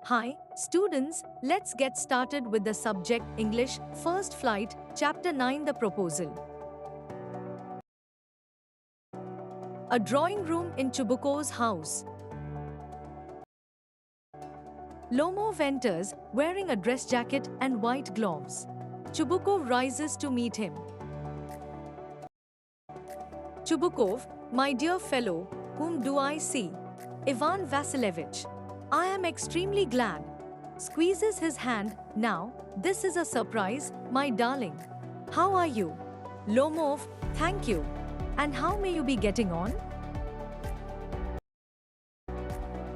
Hi, students, let's get started with the subject English, First Flight, Chapter 9 The Proposal. A drawing room in Chubuko's house. Lomov enters, wearing a dress jacket and white gloves. Chubuko rises to meet him. Chubukov, my dear fellow, whom do I see? Ivan Vassilevich. I am extremely glad. Squeezes his hand. Now, this is a surprise, my darling. How are you? Lomov, thank you. And how may you be getting on?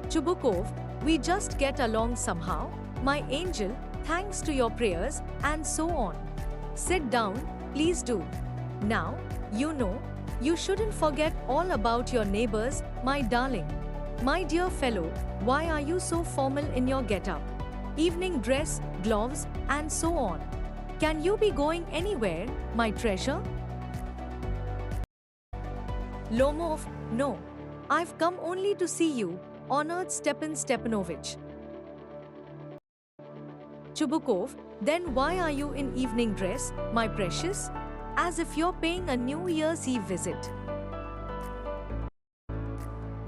Chubukov, we just get along somehow, my angel, thanks to your prayers, and so on. Sit down, please do. Now, you shouldn't forget all about your neighbors, my darling. My dear fellow, why are you so formal in your get-up? Evening dress, gloves, and so on. Can you be going anywhere, my treasure? Lomov, no. I've come only to see you, honored Stepan Stepanovich. Chubukov, then why are you in evening dress, my precious? As if you're paying a New Year's Eve visit.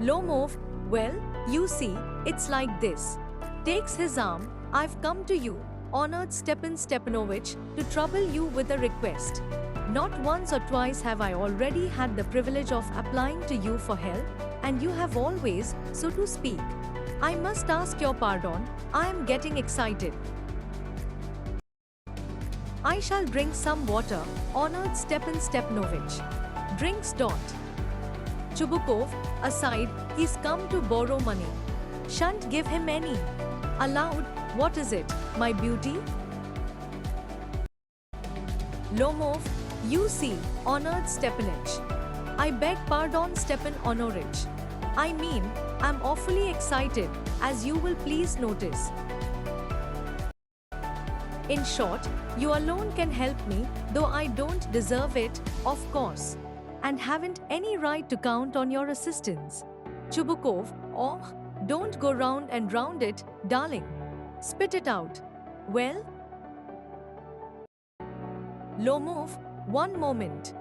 Lomov, well, you see, it's like this. Takes his arm, I've come to you, honored Stepan Stepanovich, to trouble you with a request. Not once or twice have I already had the privilege of applying to you for help, and you have always, so to speak. I must ask your pardon, I am getting excited. I shall drink some water, honored Stepan Stepanovich. Drinks. Chubukov, aside, he's come to borrow money. Shan't give him any. Aloud, what is it, my beauty? Lomov, you see, honored Stepanich. I beg pardon, Stepan Honorich. I mean, I'm awfully excited, as you will please notice. In short, you alone can help me, though I don't deserve it, of course, and haven't any right to count on your assistance. Chubukov, oh, don't go round and round it, darling. Spit it out. Well? Lomov, one moment.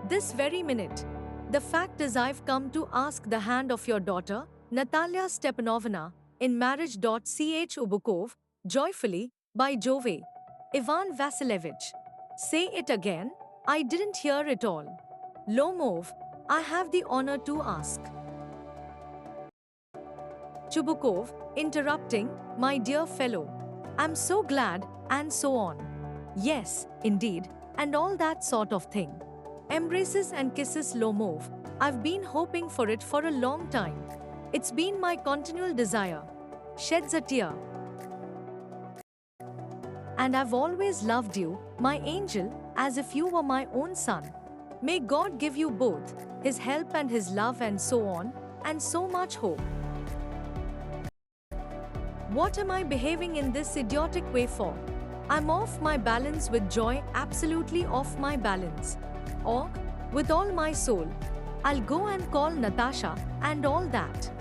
This very minute. The fact is I've come to ask the hand of your daughter, Natalia Stepanovna, in marriage. Ch Ubukov, joyfully, by Jove. Ivan Vassilevich. Say it again, I didn't hear it all. Lomov, I have the honor to ask. Chubukov, interrupting, my dear fellow. I'm so glad, and so on. Yes, indeed, and all that sort of thing. Embraces and kisses. Lomov, I've been hoping for it for a long time. It's been my continual desire. Sheds a tear. And I've always loved you, my angel, as if you were my own son. May God give you both, His help and His love and so on, and so much hope. What am I behaving in this idiotic way for? I'm off my balance with joy, absolutely off my balance. Or, with all my soul. I'll go and call Natasha, and all that.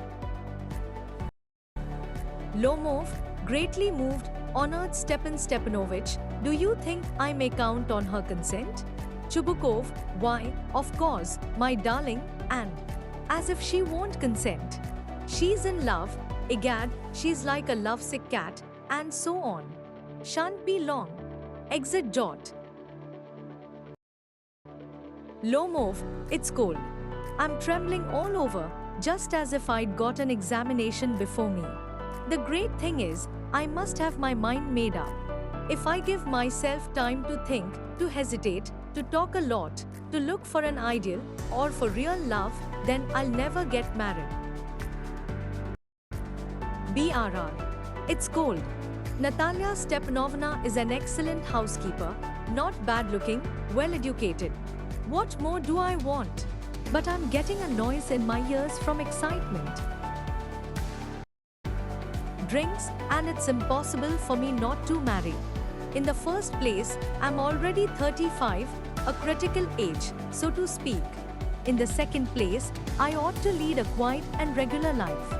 Lomov, greatly moved, honored Stepan Stepanovich, do you think I may count on her consent? Chubukov, why, of course, my darling, and as if she won't consent. She's in love, egad, she's like a lovesick cat, and so on. Shan't be long. Exit. Lomov, it's cold. I'm trembling all over, just as if I'd got an examination before me. The great thing is, I must have my mind made up. If I give myself time to think, to hesitate, to talk a lot, to look for an ideal, or for real love, then I'll never get married. BRR. It's cold. Natalia Stepanovna is an excellent housekeeper, not bad-looking, well-educated. What more do I want? But I'm getting a noise in my ears from excitement. Drinks, and it's impossible for me not to marry. In the first place, I'm already 35, a critical age, so to speak. In the second place, I ought to lead a quiet and regular life.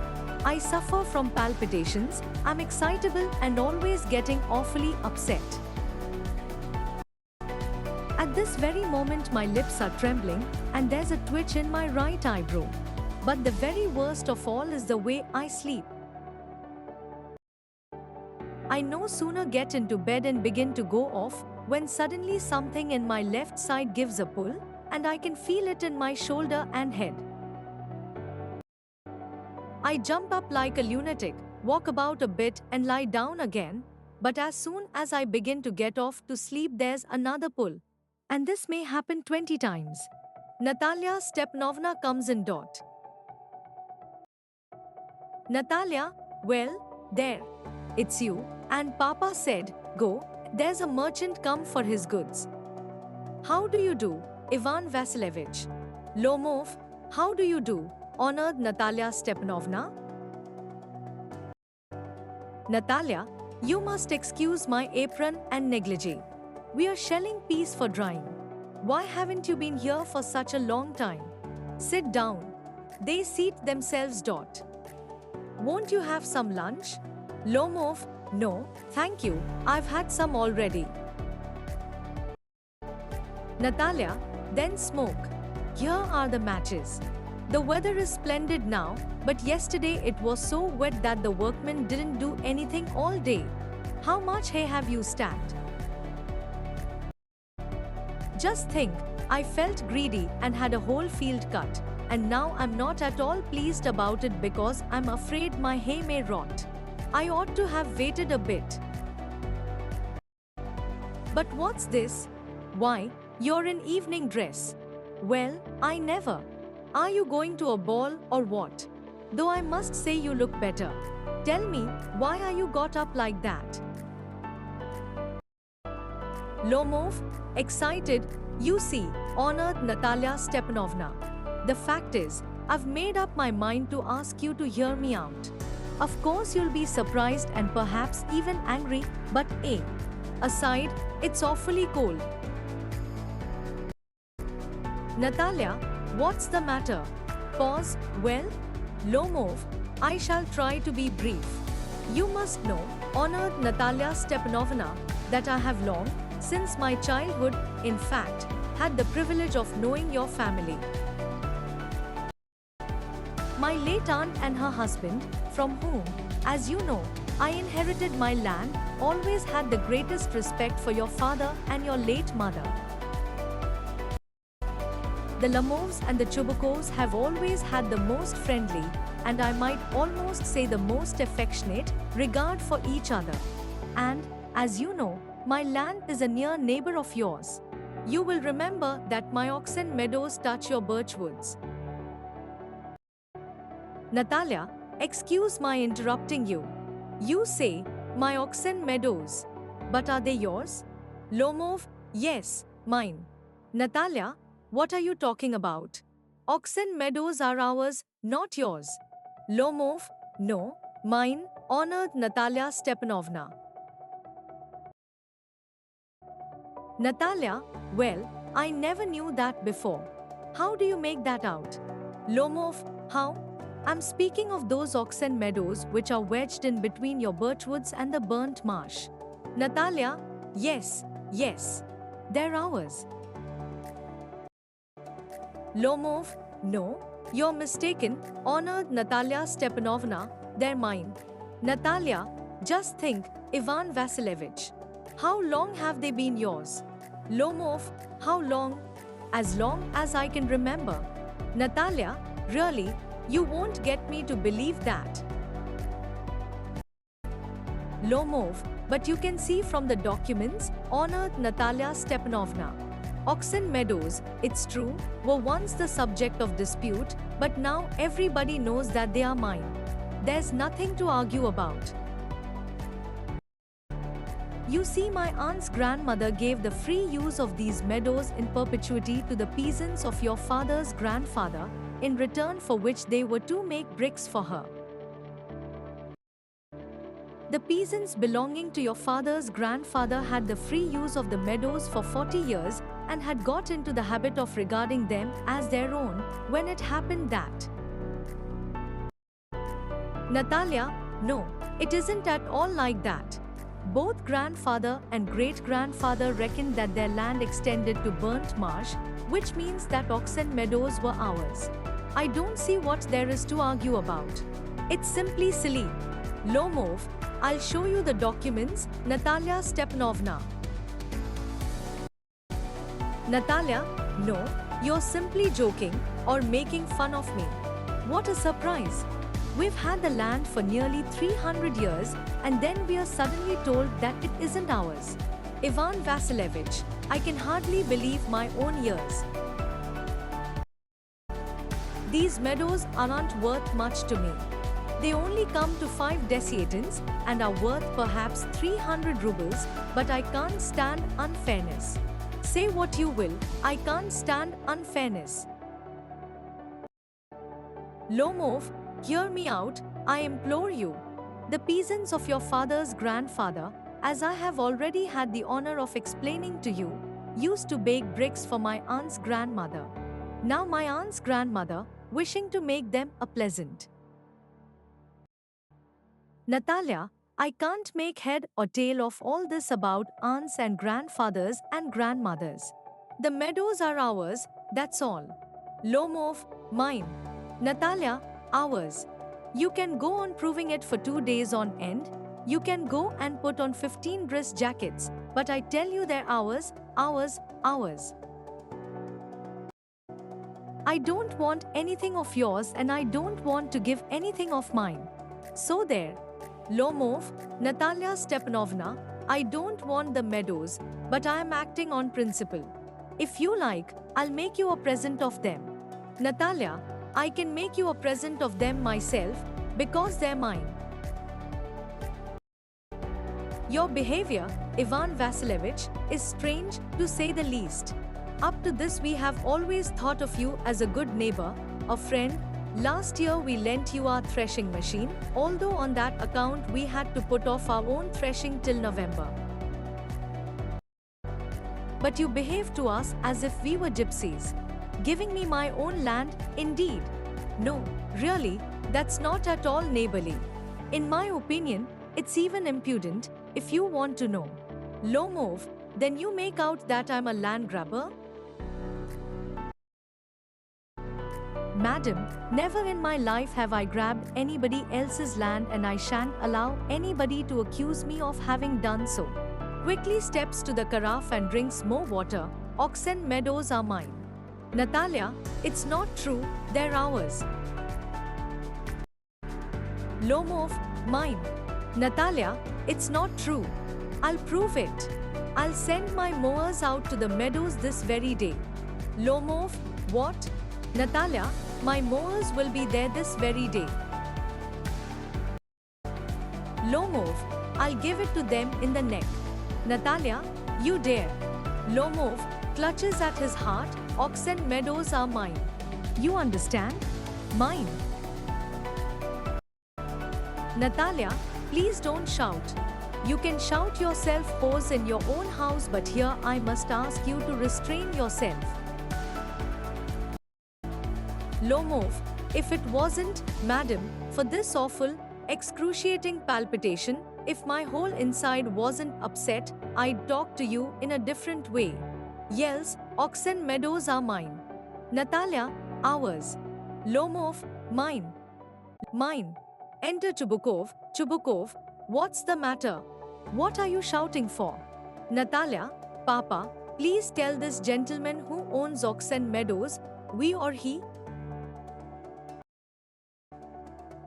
I suffer from palpitations, I'm excitable and always getting awfully upset. At this very moment my lips are trembling and there's a twitch in my right eyebrow. But the very worst of all is the way I sleep. I no sooner get into bed and begin to go off when suddenly something in my left side gives a pull and I can feel it in my shoulder and head. I jump up like a lunatic, walk about a bit and lie down again, but as soon as I begin to get off to sleep there's another pull. And this may happen 20 times. Natalia Stepanovna comes in. Natalia, well, there. It's you, and Papa said, go, there's a merchant come for his goods. How do you do, Ivan Vasilievich? Lomov, how do you do, honored Natalia Stepanovna? Natalia, you must excuse my apron and negligee. We are shelling peas for drying. Why haven't you been here for such a long time? Sit down. They seat themselves. Won't you have some lunch? Lomov, no, thank you, I've had some already. Natalia, then smoke. Here are the matches. The weather is splendid now, but yesterday it was so wet that the workmen didn't do anything all day. How much hay have you stacked? Just think, I felt greedy and had a whole field cut, and now I'm not at all pleased about it because I'm afraid my hay may rot. I ought to have waited a bit. But what's this? Why, you're in evening dress. Well, I never. Are you going to a ball or what? Though I must say you look better. Tell me, why are you got up like that? Lomov, excited, you see, honored Natalia Stepanovna. The fact is, I've made up my mind to ask you to hear me out. Of course you'll be surprised and perhaps even angry, but aside, it's awfully cold. Natalia, what's the matter? Pause, well, Lomov, I shall try to be brief. You must know, honored Natalia Stepanovna, that I have long, since my childhood, in fact, had the privilege of knowing your family. My late aunt and her husband, from whom, as you know, I inherited my land, always had the greatest respect for your father and your late mother. The Lomovs and the Chubukovs have always had the most friendly, and I might almost say the most affectionate, regard for each other. And, as you know, my land is a near neighbor of yours. You will remember that my oxen meadows touch your birch woods. Natalia, excuse my interrupting you. You say, my oxen meadows. But are they yours? Lomov, yes, mine. Natalia, what are you talking about? Oxen meadows are ours, not yours. Lomov, no, mine, honored Natalia Stepanovna. Natalia, well, I never knew that before. How do you make that out? Lomov, how? I'm speaking of those oxen meadows which are wedged in between your birchwoods and the burnt marsh. Natalia, yes, they're ours. Lomov, no, you're mistaken, honored Natalia Stepanovna, they're mine. Natalia, just think, Ivan Vasilievich. How long have they been yours? Lomov, how long? As long as I can remember. Natalia, really, you won't get me to believe that. Lomov, but you can see from the documents, honored Natalia Stepanovna. Oxen meadows, it's true, were once the subject of dispute, but now everybody knows that they are mine. There's nothing to argue about. You see, my aunt's grandmother gave the free use of these meadows in perpetuity to the peasants of your father's grandfather, in return for which they were to make bricks for her. The peasants belonging to your father's grandfather had the free use of the meadows for 40 years and had got into the habit of regarding them as their own when it happened that Natalia, no, it isn't at all like that. Both grandfather and great-grandfather reckoned that their land extended to burnt marsh, which means that Oxen Meadows were ours. I don't see what there is to argue about. It's simply silly. Lomov, I'll show you the documents, Natalia Stepanovna. Natalia, no, you're simply joking or making fun of me. What a surprise! We've had the land for nearly 300 years and then we are suddenly told that it isn't ours. Ivan Vasilievich, I can hardly believe my own ears. These meadows aren't worth much to me. They only come to 5 deciatins and are worth perhaps 300 rubles, but I can't stand unfairness. Say what you will, I can't stand unfairness. Lomov, hear me out, I implore you. The peasants of your father's grandfather, as I have already had the honor of explaining to you, used to bake bricks for my aunt's grandmother. Now my aunt's grandmother, wishing to make them a pleasant. Natalia, I can't make head or tail of all this about aunts and grandfathers and grandmothers. The meadows are ours, that's all. Lomov, mine. Natalia, ours. You can go on proving it for 2 days on end. You can go and put on 15 dress jackets, but I tell you they're ours, ours, ours. I don't want anything of yours and I don't want to give anything of mine. So there. Lomov, Natalia Stepanovna, I don't want the meadows, but I am acting on principle. If you like, I'll make you a present of them. Natalia, I can make you a present of them myself, because they're mine. Your behavior, Ivan Vasilievich, is strange, to say the least. Up to this we have always thought of you as a good neighbor, a friend. Last year we lent you our threshing machine, although on that account we had to put off our own threshing till November. But you behaved to us as if we were gypsies. Giving me my own land, indeed. No, really, that's not at all neighborly. In my opinion, it's even impudent, if you want to know. Lomov, then you make out that I'm a land grabber? Madam, never in my life have I grabbed anybody else's land and I shan't allow anybody to accuse me of having done so. Quickly steps to the carafe and drinks more water. Oxen Meadows are mine. Natalia, it's not true, they're ours. Lomov, mine. Natalia, it's not true. I'll prove it. I'll send my mowers out to the meadows this very day. Lomov, what? Natalia, my mowers will be there this very day. Lomov, I'll give it to them in the neck. Natalia, you dare. Lomov clutches at his heart. Oxen Meadows are mine. You understand? Mine. Natalia, please don't shout. You can shout yourself hoarse in your own house, but here I must ask you to restrain yourself. Lomov, if it wasn't, madam, for this awful, excruciating palpitation, if my whole inside wasn't upset, I'd talk to you in a different way. Yells, Oxen Meadows are mine. Natalia, ours. Lomov, mine. Mine. Enter Chubukov. Chubukov, what's the matter? What are you shouting for? Natalia, Papa, please tell this gentleman who owns Oxen Meadows, we or he?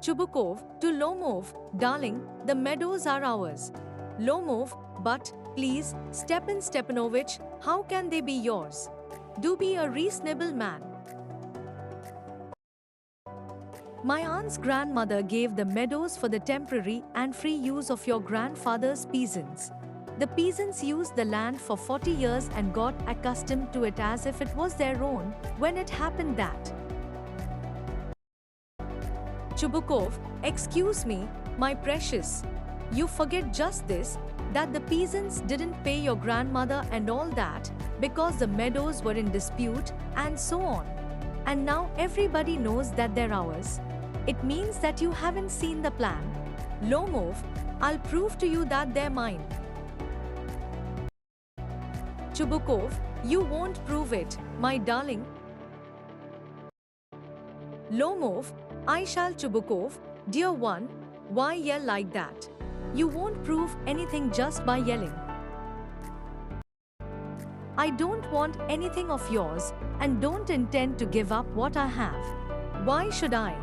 Chubukov, to Lomov, darling, the meadows are ours. Lomov, but, please, Stepan Stepanovich, how can they be yours? Do be a reasonable man. My aunt's grandmother gave the meadows for the temporary and free use of your grandfather's peasants. The peasants used the land for 40 years and got accustomed to it as if it was their own, when it happened that. Chubukov, excuse me, my precious. You forget just this, that the peasants didn't pay your grandmother and all that, because the meadows were in dispute, and so on. And now everybody knows that they're ours. It means that you haven't seen the plan. Lomov, I'll prove to you that they're mine. Chubukov, you won't prove it, my darling. Lomov, I shall. Chubukov, dear one, why yell like that? You won't prove anything just by yelling. I don't want anything of yours and don't intend to give up what I have. Why should I?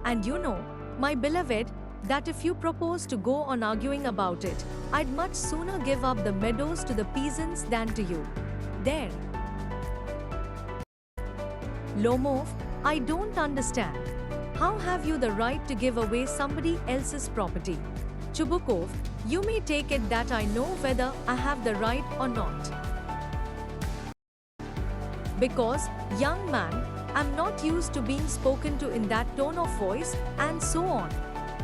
And you know, my beloved, that if you propose to go on arguing about it, I'd much sooner give up the meadows to the peasants than to you. There. Lomov, I don't understand. How have you the right to give away somebody else's property? Chubukov, you may take it that I know whether I have the right or not. Because, young man, I'm not used to being spoken to in that tone of voice, and so on.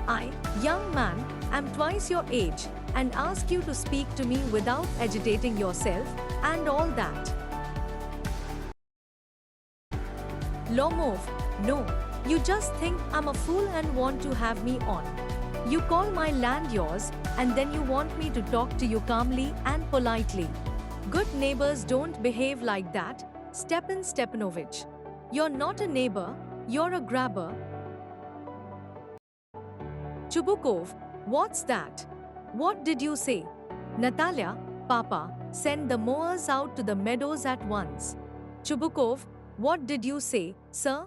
I, young man, am twice your age, and ask you to speak to me without agitating yourself, and all that. Lomov, no, you just think I'm a fool and want to have me on. You call my land yours, and then you want me to talk to you calmly and politely. Good neighbors don't behave like that, Stepan Stepanovich. You're not a neighbor, you're a grabber. Chubukov, what's that? What did you say? Natalia, Papa, send the mowers out to the meadows at once. Chubukov, what did you say, sir?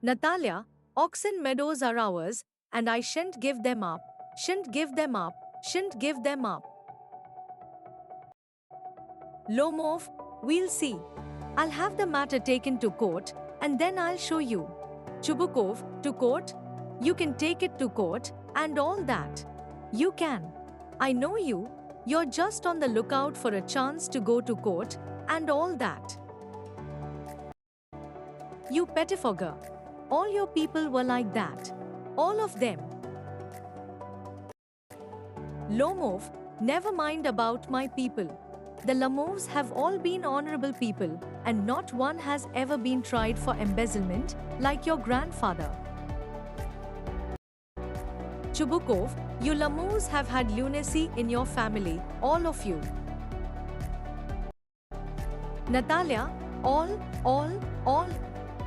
Natalia, oxen meadows are ours, and I shan't give them up, shan't give them up, shan't give them up. Lomov, we'll see. I'll have the matter taken to court, and then I'll show you. Chubukov, to court? You can take it to court, and all that. You can. I know you. You're just on the lookout for a chance to go to court, and all that. You pettifogger. All your people were like that. All of them. Lomov, never mind about my people. The Lomovs have all been honorable people, and not one has ever been tried for embezzlement, like your grandfather. Chubukov, you Lomovs have had lunacy in your family, all of you. Natalia, all.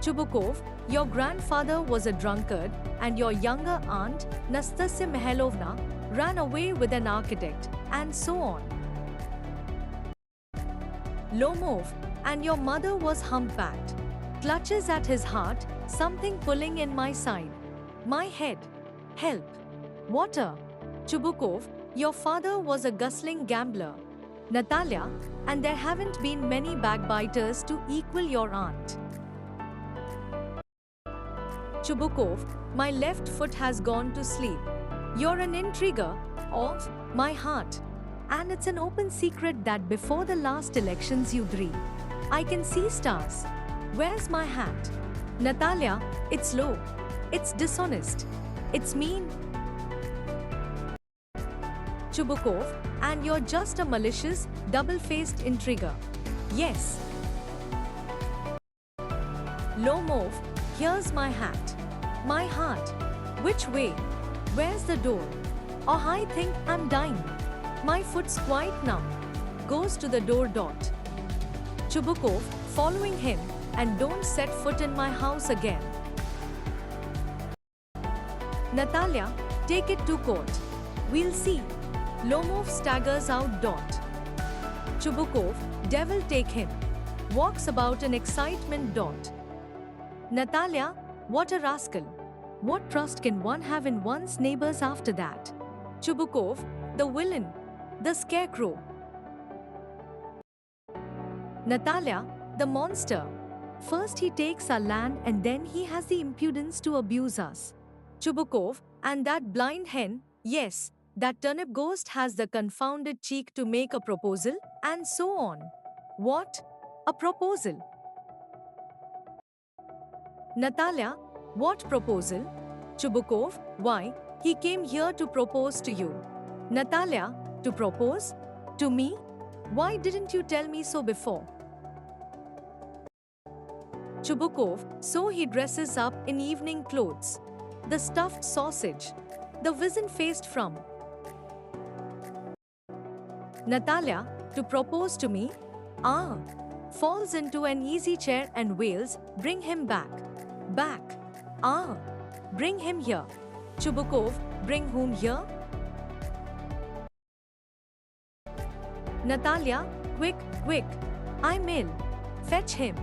Chubukov, your grandfather was a drunkard, and your younger aunt, Nastasya Mihailovna, ran away with an architect, and so on. Lomov, and your mother was humpbacked. Clutches at his heart, something pulling in my side. My head. Help. Water. Chubukov, your father was a gustling gambler. Natalia, and there haven't been many backbiters to equal your aunt. Chubukov, my left foot has gone to sleep. You're an intriguer of my heart. And it's an open secret that before the last elections you dream. I can see stars. Where's my hat? Natalia, it's low. It's dishonest. It's mean. Chubukov, and you're just a malicious, double-faced intriguer. Yes. Lomov, here's my hat. My heart. Which way? Where's the door? Oh, I think I'm dying. My foot's quite numb. Goes to the door. Chubukov, following him, and don't set foot in my house again. Natalia, take it to court. We'll see. Lomov staggers out. Chubukov, devil take him. Walks about in excitement. Natalia, what a rascal. What trust can one have in one's neighbors after that? Chubukov, the villain. The scarecrow. Natalia, the monster. First he takes our land and then he has the impudence to abuse us. Chubukov, and that blind hen, yes, that turnip ghost has the confounded cheek to make a proposal, and so on. What? A proposal? Natalia, what proposal? Chubukov, why, he came here to propose to you. Natalia, to propose? To me? Why didn't you tell me so before? Chubukov, so he dresses up in evening clothes. The stuffed sausage. The wizen-faced from Natalia, to propose to me? Ah! Falls into an easy chair and wails, bring him back. Back. Ah! Bring him here. Chubukov, bring whom here? Natalia, quick, quick. I'm ill. Fetch him.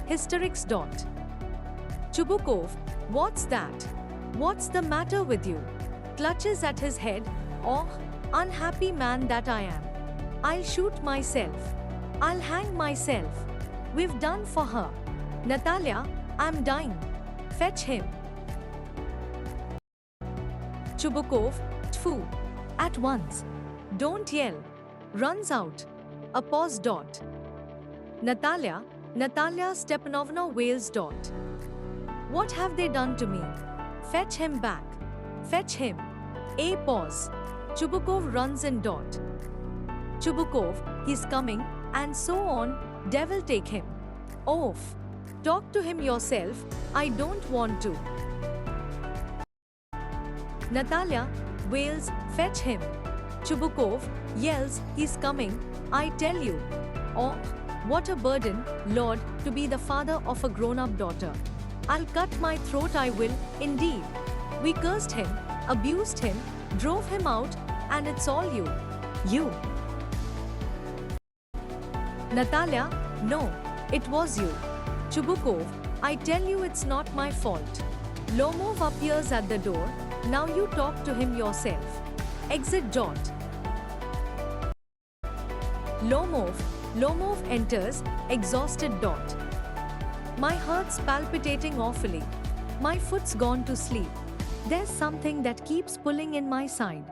Hysterics. Chubukov, what's that? What's the matter with you? Clutches at his head. Oh, unhappy man that I am. I'll shoot myself. I'll hang myself. We've done for her. Natalia, I'm dying. Fetch him. Chubukov, tfu. At once. Don't yell. Runs out. A pause. Natalia Stepanovna wails. What have they done to me? Fetch him back. Fetch him. A pause. Chubukov runs in. Chubukov, he's coming, and so on. Devil take him. Off. Talk to him yourself. I don't want to. Natalia wails, fetch him. Chubukov yells, he's coming, I tell you. Oh, what a burden, Lord, to be the father of a grown-up daughter. I'll cut my throat, I will, indeed. We cursed him, abused him, drove him out, and it's all you. You. Natalia, no, it was you. Chubukov, I tell you it's not my fault. Lomov appears at the door, now you talk to him yourself. Exit. Lomov enters, exhausted. My heart's palpitating awfully. My foot's gone to sleep. There's something that keeps pulling in my side.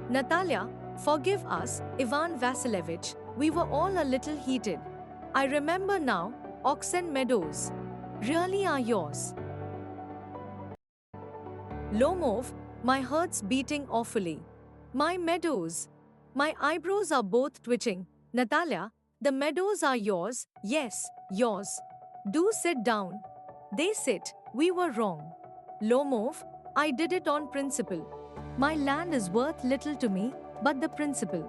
Natalia, forgive us, Ivan Vasilievich, we were all a little heated. I remember now, Oxen Meadows really are yours. Lomov, my heart's beating awfully. My meadows. My eyebrows are both twitching. Natalia, the meadows are yours, yes, yours. Do sit down. They sit, we were wrong. Lomov, I did it on principle. My land is worth little to me, but the principle.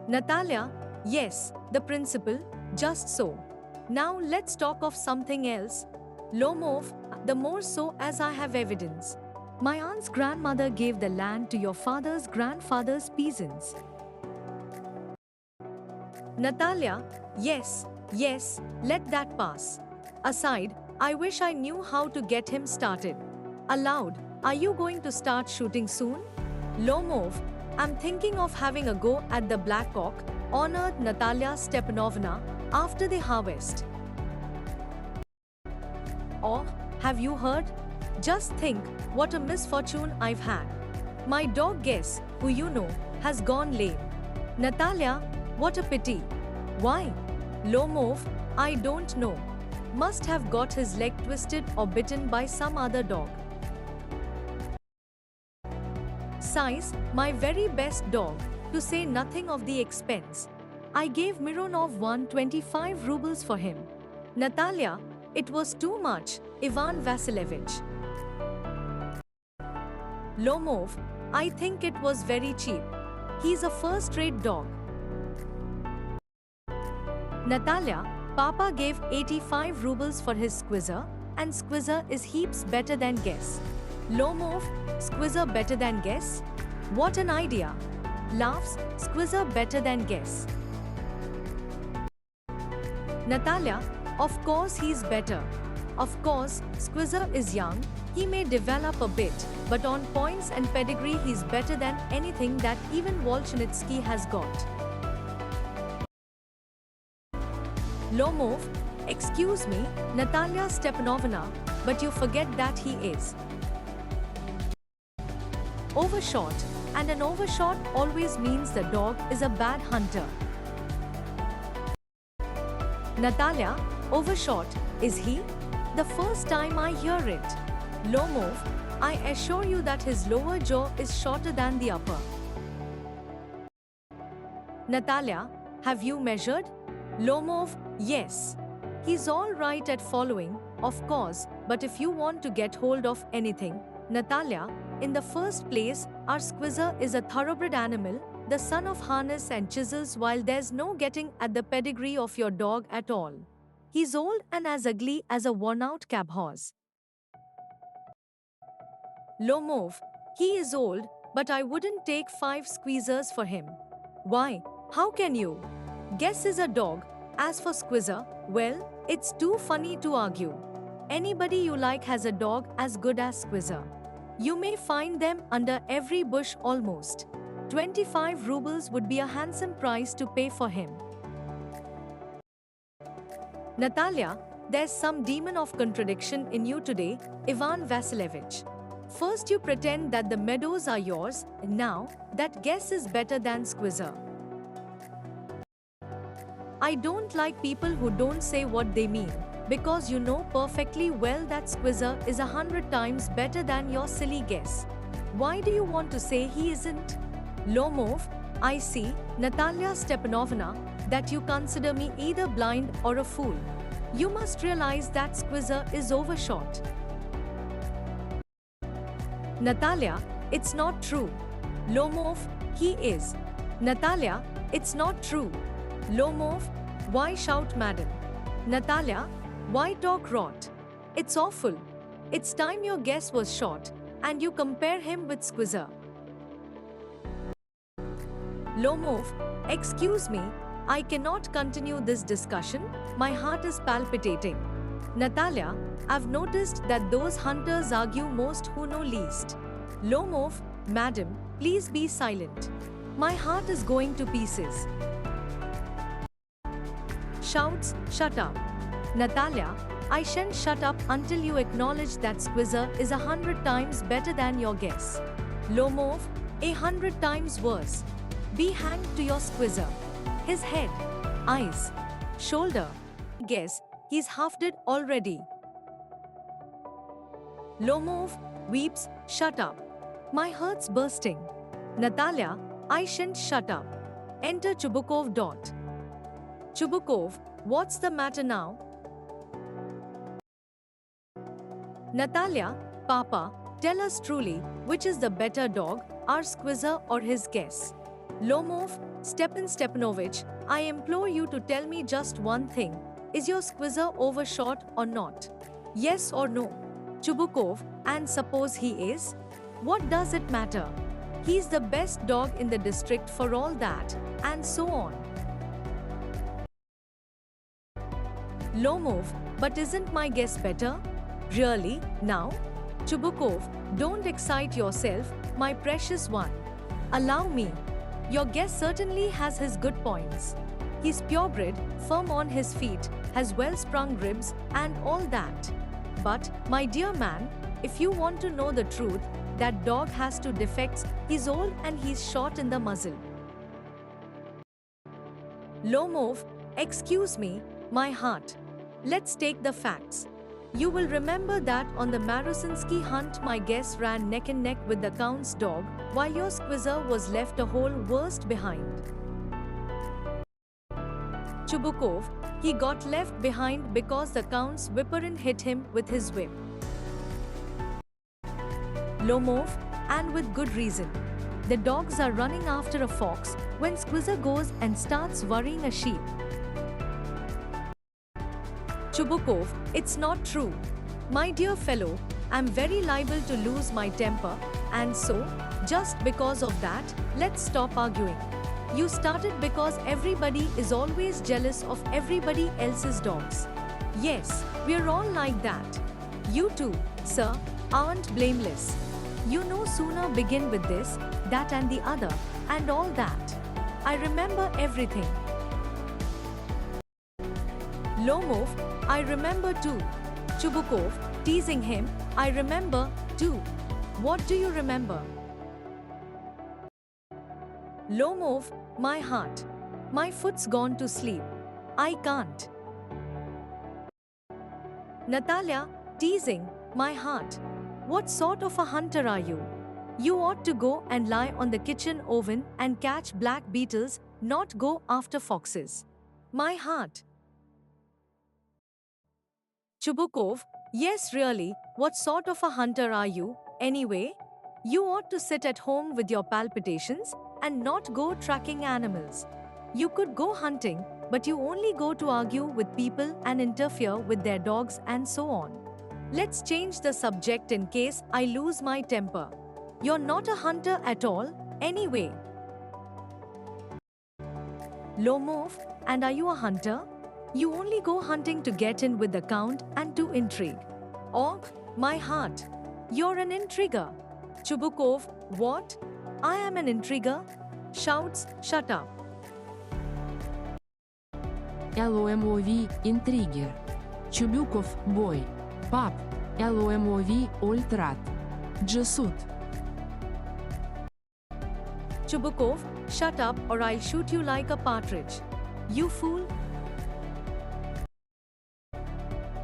Natalia, yes, the principle, just so. Now let's talk of something else. Lomov, the more so as I have evidence. My aunt's grandmother gave the land to your father's grandfather's peasants. Natalia, yes, let that pass. Aside, I wish I knew how to get him started. Aloud, are you going to start shooting soon? Lomov, I'm thinking of having a go at the Blackcock, honored Natalia Stepanovna, after the harvest. Oh, have you heard? Just think what a misfortune I've had. My dog Guess, who you know, has gone lame. Natalia, what a pity. Why? Lomov, I don't know. Must have got his leg twisted or bitten by some other dog. Size, my very best dog, to say nothing of the expense. I gave Mironov 125 rubles for him. Natalia, it was too much, Ivan Vasilievich. Lomov, I think it was very cheap. He's a first-rate dog. Natalia, Papa gave 85 rubles for his Squeezer, and Squeezer is heaps better than Guess. Lomov, Squeezer better than Guess? What an idea! Laughs, Squeezer better than Guess. Natalia, of course he's better. Of course, Squeezer is young, he may develop a bit, but on points and pedigree he's better than anything that even Volchanitsky has got. Lomov, excuse me, Natalia Stepanovna, but you forget that he is overshot, and an overshot always means the dog is a bad hunter. Natalia, overshot, is he? The first time I hear it. Lomov, I assure you that his lower jaw is shorter than the upper. Natalia, have you measured? Lomov, yes. He's all right at following, of course, but if you want to get hold of anything, Natalia, in the first place, our Squeezer is a thoroughbred animal, the son of harness and chisels, while there's no getting at the pedigree of your dog at all. He's old and as ugly as a worn-out cab horse. Lomov, he is old, but I wouldn't take 5 squeezers for him. Why? How can you? Guess is a dog. As for Squeezer, well, it's too funny to argue. Anybody you like has a dog as good as Squeezer. You may find them under every bush almost. 25 rubles would be a handsome price to pay for him. Natalia, there's some demon of contradiction in you today, Ivan Vasilievich. First you pretend that the meadows are yours, and now, that guess is better than Squeezer. I don't like people who don't say what they mean, because you know perfectly well that Squeezer is 100 times better than your silly guess. Why do you want to say he isn't? Lomov, I see, Natalia Stepanovna, that you consider me either blind or a fool. You must realize that Squeezer is overshot. Natalia, it's not true. Lomov, he is. Natalia, it's not true. Lomov, why shout, madam? Natalia, why talk rot? It's awful. It's time your guess was short, and you compare him with Squeezer. Lomov, excuse me, I cannot continue this discussion, my heart is palpitating. Natalia, I've noticed that those hunters argue most who know least. Lomov, madam, please be silent. My heart is going to pieces. Shouts, shut up. Natalia, I shan't shut up until you acknowledge that Squeezer is 100 times better than your guess. Lomov, 100 times worse. Be hanged to your Squeezer. His head, eyes, shoulder. Guess, he's half dead already. Lomov, weeps, shut up. My heart's bursting. Natalia, I shan't shut up. Enter Chubukov. Chubukov, what's the matter now? Natalia, Papa, tell us truly, which is the better dog, our Squeezer or his guess? Lomov, Stepan Stepanovich, I implore you to tell me just one thing. Is your Squeezer overshot or not? Yes or no? Chubukov, and suppose he is? What does it matter? He's the best dog in the district for all that, and so on. Lomov, but isn't my guess better? Really, now? Chubukov, don't excite yourself, my precious one. Allow me. Your guess certainly has his good points. He's purebred, firm on his feet, has well-sprung ribs, and all that. But, my dear man, if you want to know the truth, that dog has 2 defects, he's old and he's short in the muzzle. Lomov, excuse me, my heart. Let's take the facts. You will remember that on the Marusinsky hunt my guess ran neck and neck with the Count's dog, while your Squeezer was left a whole worst behind. Chubukov, he got left behind because the Count's whipperin hit him with his whip. Lomov, and with good reason. The dogs are running after a fox when Squeezer goes and starts worrying a sheep. Chubukov, it's not true. My dear fellow, I'm very liable to lose my temper, and so, just because of that, let's stop arguing. You started because everybody is always jealous of everybody else's dogs. Yes, we're all like that. You too, sir, aren't blameless. You no sooner begin with this, that and the other, and all that. I remember everything. Lomov, I remember too. Chubukov, teasing him, I remember too. What do you remember? Lomov, my heart. My foot's gone to sleep. I can't. Natalia, teasing, my heart. What sort of a hunter are you? You ought to go and lie on the kitchen oven and catch black beetles, not go after foxes. my heart. Chubukov, yes, really, what sort of a hunter are you, anyway? You ought to sit at home with your palpitations and not go tracking animals. You could go hunting, but you only go to argue with people and interfere with their dogs and so on. Let's change the subject in case I lose my temper. You're not a hunter at all, anyway. Lomov, and are you a hunter? You only go hunting to get in with the count and to intrigue. Oh, my heart. You're an intriguer. Chubukov, what? I am an intriguer? Shouts, shut up. LOMOV intriguer. Chubukov boy. Pap. LOMOV oltrat. Jesut. Chubukov, shut up or I'll shoot you like a partridge. You fool.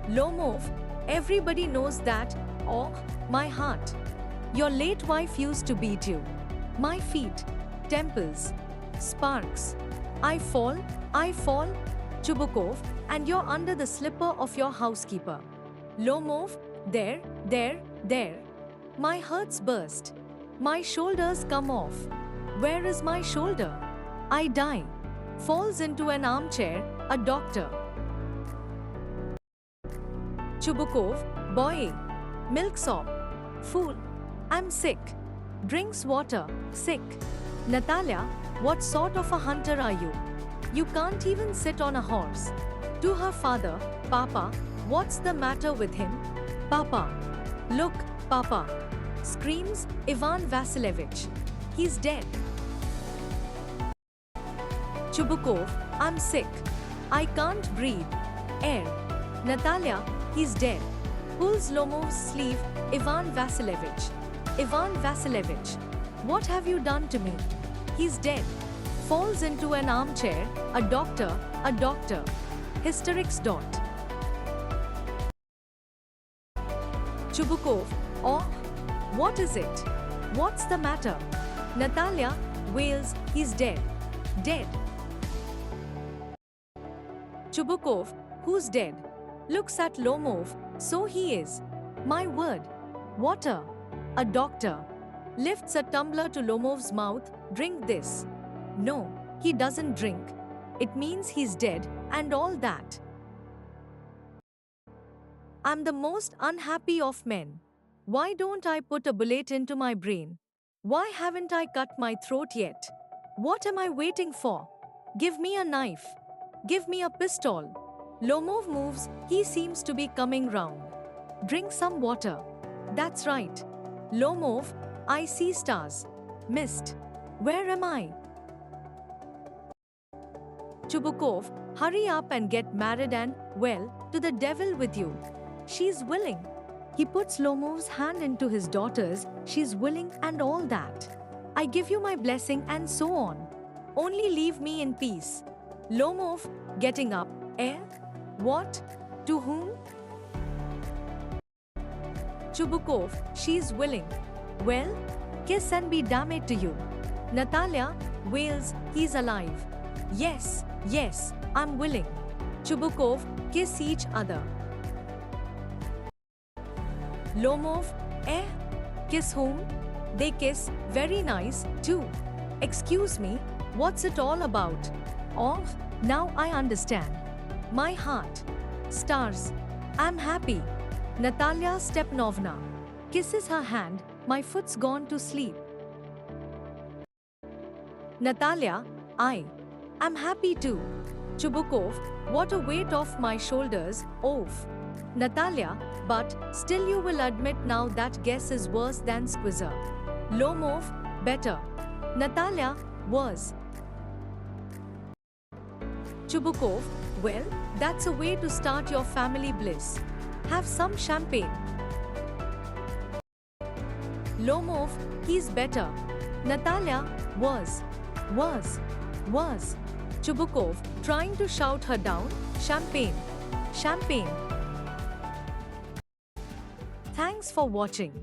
Lomov, everybody knows that. Oh, my heart. Your late wife used to beat you. My feet, temples, sparks. I fall, Chubukov, and you're under the slipper of your housekeeper. Lomov, there. My hurts burst. My shoulders come off. Where is my shoulder? I die. Falls into an armchair, a doctor. Chubukov, boy. Milksop. Fool. I'm sick. Drinks water. Sick. Natalia, what sort of a hunter are you? You can't even sit on a horse. To her father, Papa, what's the matter with him? Papa. Look, Papa. Screams Ivan Vasilievich. He's dead. Chubukov, I'm sick. I can't breathe. Air. Natalia, he's dead. Pulls Lomov's sleeve, Ivan Vasilievich. Ivan Vasilievich, what have you done to me? He's dead. Falls into an armchair, a doctor. Hysterics. Chubukov, oh, what is it? What's the matter? Natalia wails, he's dead. Dead. Chubukov, who's dead? Looks at Lomov, so he is. My word. Water. A doctor. Lifts a tumbler to Lomov's mouth, drink this. No, he doesn't drink. It means he's dead, and all that. I'm the most unhappy of men. Why don't I put a bullet into my brain? Why haven't I cut my throat yet? What am I waiting for? Give me a knife. Give me a pistol. Lomov moves, he seems to be coming round. Drink some water. That's right. Lomov, I see stars. Mist. Where am I? Chubukov, hurry up and get married and, well, to the devil with you. She's willing. He puts Lomov's hand into his daughter's, she's willing and all that. I give you my blessing and so on. Only leave me in peace. Lomov, getting up, What? To whom? Chubukov, she's willing. Well, kiss and be damned to you. Natalia wails, he's alive. Yes, I'm willing. Chubukov, kiss each other. Lomov, kiss whom? They kiss, very nice, too. Excuse me, what's it all about? Oh, now I understand. My heart. Stars. I'm happy. Natalia Stepanovna kisses her hand, my foot's gone to sleep. Natalia, I'm happy too. Chubukov, what a weight off my shoulders, oaf. Natalia, but still you will admit now that guess is worse than squeezer. Lomov, better. Natalia, worse. Chubukov, well, that's a way to start your family bliss. Have some champagne. Lomov, he's better. Natalia, worse. Chubukov, trying to shout her down, champagne. Thanks for watching.